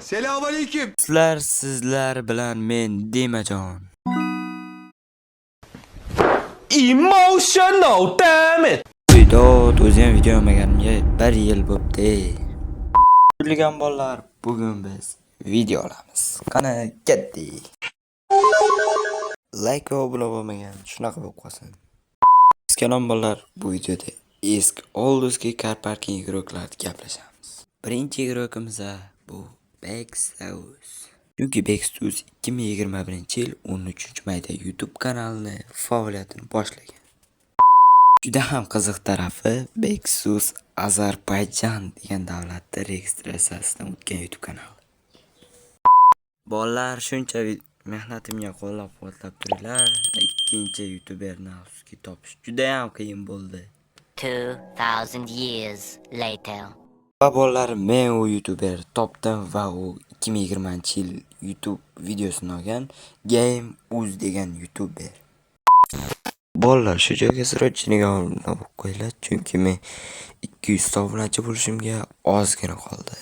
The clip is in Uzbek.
Selamünaleyküm. Sizlar bilan men Demajon. Emotional, damn it. O'zim video olmaganimga 1 yil bo'pti. Bilgan bolalar, bugun biz video olamiz. Qani ketdik. Like va obuna bo'lmagan shunaqa bo'lib qolsin. Salom bolalar, bu videoda eski olduzki car parking guruhlarida gaplashamiz. Birinchi guruhimiz bu Beksus. Chunki Beksus 2021-yil 13-mayda YouTube kanalini faoliyatini boshlagan. Juda ham qiziq tarafi, Beksus Ozarbayjon degan davlatda registratsiyasidan o'tgan YouTube kanali. Bolalar, shuncha mehnatimga qo'llab-quvvatlab turinglar. Ikkinchi YouTuberni afsuski topish juda ham qiyin bo'ldi. 2000 years later. Va bolalar, men u YouTuber topdim va u 2020-yil YouTube videosini olgan GameUz degan YouTuber. Bolalar, shu joyga srotchiniga olib qo'yinglar, chunki men 200 obunachi bo'lishimga ozgina qoldi.